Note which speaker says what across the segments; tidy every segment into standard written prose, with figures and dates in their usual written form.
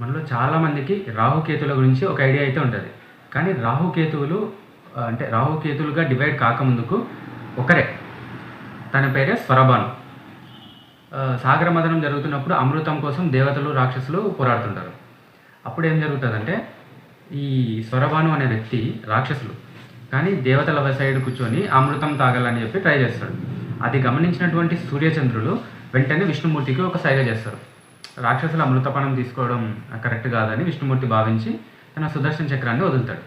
Speaker 1: మనలో చాలామందికి రాహుకేతుల గురించి ఒక ఐడియా అయితే ఉంటుంది. కానీ రాహుకేతువులు అంటే రాహుకేతులుగా డివైడ్ కాకముందుకు ఒకరే. తన పేరే స్వరభాను. సాగర మథనం జరుగుతున్నప్పుడు అమృతం కోసం దేవతలు రాక్షసులు పోరాడుతుంటారు. అప్పుడు ఏం జరుగుతుందంటే ఈ స్వరభాను అనే వ్యక్తి రాక్షసులు కానీ దేవతల సైడ్ కూర్చొని అమృతం తాగాలని చెప్పి ట్రై చేస్తాడు. అది గమనించినటువంటి సూర్యచంద్రులు వెంటనే విష్ణుమూర్తికి ఒక సైగ చేస్తారు. రాక్షసులు అమృతపానం తీసుకోవడం కరెక్ట్ కాదని విష్ణుమూర్తి భావించి తన సుదర్శన చక్రాన్ని వదులుతాడు.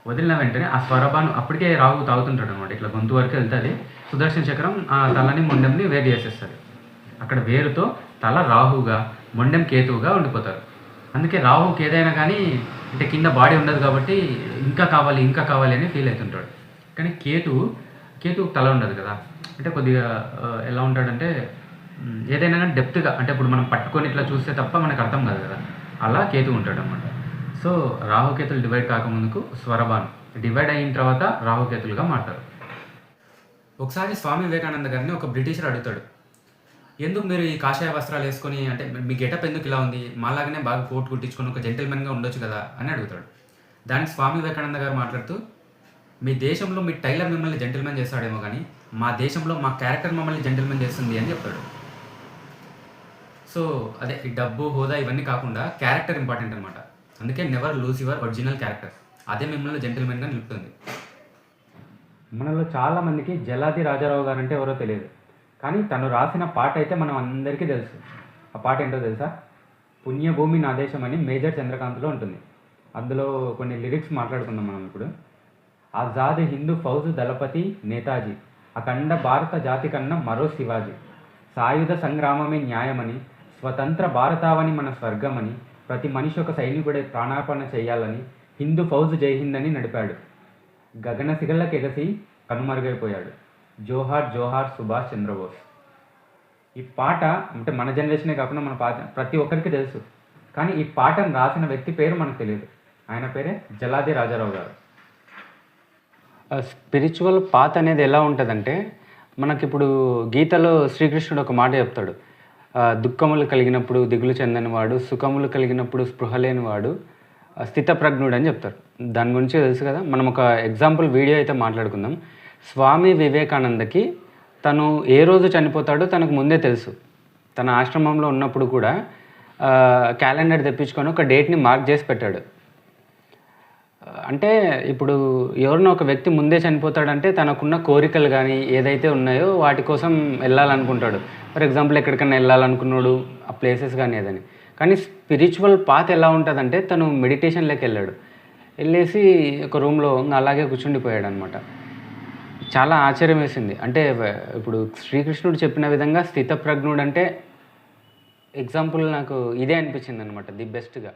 Speaker 1: వదిలిన వెంటనే ఆ స్వరభాను అప్పటికే రాహు తాగుతుంటాడు అనమాట. ఇట్లా గొంతు వరకు వెళ్తుంది. సుదర్శన చక్రం ఆ తలని మొండెంని వేరు చేసేస్తుంది. అక్కడ వేరుతో తల రాహుగా మొండెం కేతువుగా ఉండిపోతారు. అందుకే రాహుకి ఏదైనా కానీ అంటే కింద బాడీ ఉండదు కాబట్టి ఇంకా కావాలి అని ఫీల్ అవుతుంటాడు. కానీ కేతువు తల ఉండదు కదా. అంటే కొద్దిగా ఎలా ఉంటాడంటే ఏదైనా డెప్త్గా అంటే ఇప్పుడు మనం పట్టుకొని ఇట్లా చూస్తే తప్ప మనకు అర్థం కాదు కదా. అలా కేతు ఉంటాడు అనమాట. సో రాహుకేతులు డివైడ్ కాకముందుకు స్వరభాను, డివైడ్ అయిన తర్వాత రాహుకేతులుగా మారుతారు. ఒకసారి స్వామి వివేకానంద గారిని ఒక బ్రిటిషర్ అడుగుతాడు, ఎందుకు మీరు ఈ కాషాయ వస్త్రాలు వేసుకొని అంటే మీ గెటప్ ఎందుకు ఇలా ఉంది, మాలాగానే బాగా కోట్ కుట్టించుకొని ఒక జెంటిల్మెన్గా ఉండొచ్చు కదా అని అడుగుతాడు. దానికి స్వామి వివేకానంద గారు మాట్లాడుతూ, మీ దేశంలో మీ టైలర్ మిమ్మల్ని జెంటిల్మెన్ చేస్తాడేమో కానీ మా దేశంలో మా క్యారెక్టర్ మమ్మల్ని జెంటిల్మెన్ చేస్తుంది అని చెప్తాడు. సో అదే ఈ డబ్బు హోదా ఇవన్నీ కాకుండా క్యారెక్టర్ ఇంపార్టెంట్ అనమాట. అందుకే never lose your original character. అదే మిమ్మల్ని జెంటిల్మెన్గా నిలుపుతుంది. మనలో చాలామందికి జలాది రాజారావు గారు అంటే ఎవరో తెలియదు. కానీ తను రాసిన పాట అయితే మనం అందరికీ తెలుసు. ఆ పాట ఏంటో తెలుసా? పుణ్యభూమి నా దేశం అని మేజర్ చంద్రకాంత్లో ఉంటుంది. అందులో కొన్ని లిరిక్స్ మాట్లాడుకుందాం మనం ఇప్పుడు. ఆజాద్ హిందూ ఫౌజ్ దళపతి నేతాజీ, అఖండ భారత జాతి కన్నా మరో శివాజీ, సాయుధ సంగ్రామమే న్యాయమని, స్వతంత్ర భారతావని మన స్వర్గమని, ప్రతి మనిషి ఒక సైనికుడే ప్రాణార్పణ చేయాలని హిందూ ఫౌజ్ జై హింద్ అని నడిపాడు, గగన సిగళ్ళకెగసి కనుమరుగైపోయాడు, జోహార్ జోహార్ సుభాష్ చంద్రబోస్. ఈ పాట అంటే మన జనరేషనే కాకుండా మన ప్రతి ఒక్కరికి తెలుసు. కానీ ఈ పాటను రాసిన వ్యక్తి పేరు మనకు తెలియదు. ఆయన పేరే జలాది రాజారావు గారు. స్పిరిచువల్ పాత్ అనేది ఎలా ఉంటుందంటే మనకిప్పుడు గీతలో శ్రీకృష్ణుడు ఒక మాట చెప్తాడు, దుఃఖములు కలిగినప్పుడు దిగులు చెందనివాడు, సుఖములు కలిగినప్పుడు స్పృహ లేనివాడు స్థితప్రజ్ఞుడు అని చెప్తారు. దాని గురించి తెలుసు కదా. మనం ఒక ఎగ్జాంపుల్ వీడియో అయితే మాట్లాడుకుందాం. స్వామి వివేకానందకి తను ఏ రోజు చనిపోతాడో తనకు ముందే తెలుసు. తన ఆశ్రమంలో ఉన్నప్పుడు కూడా క్యాలెండర్ తెప్పించుకొని ఒక డేట్ని మార్క్ చేసి పెట్టాడు. అంటే ఇప్పుడు ఎవరినో ఒక వ్యక్తి ముందే చనిపోతాడంటే తనకున్న కోరికలు కానీ ఏదైతే ఉన్నాయో వాటి కోసం వెళ్ళాలనుకుంటాడు. ఫర్ ఎగ్జాంపుల్ ఎక్కడికైనా వెళ్ళాలనుకున్నాడు, ఆ ప్లేసెస్ కానీ ఏదని. కానీ స్పిరిచువల్ పాత్ ఎలా ఉంటుందంటే తను మెడిటేషన్లోకి వెళ్ళేసి ఒక రూమ్లో అలాగే కూర్చుండిపోయాడు అనమాట. చాలా ఆశ్చర్యం వేసింది. అంటే ఇప్పుడు శ్రీకృష్ణుడు చెప్పిన విధంగా స్థితప్రజ్ఞుడు అంటే ఎగ్జాంపుల్ నాకు ఇదే అనిపించింది అనమాట, ది బెస్ట్గా.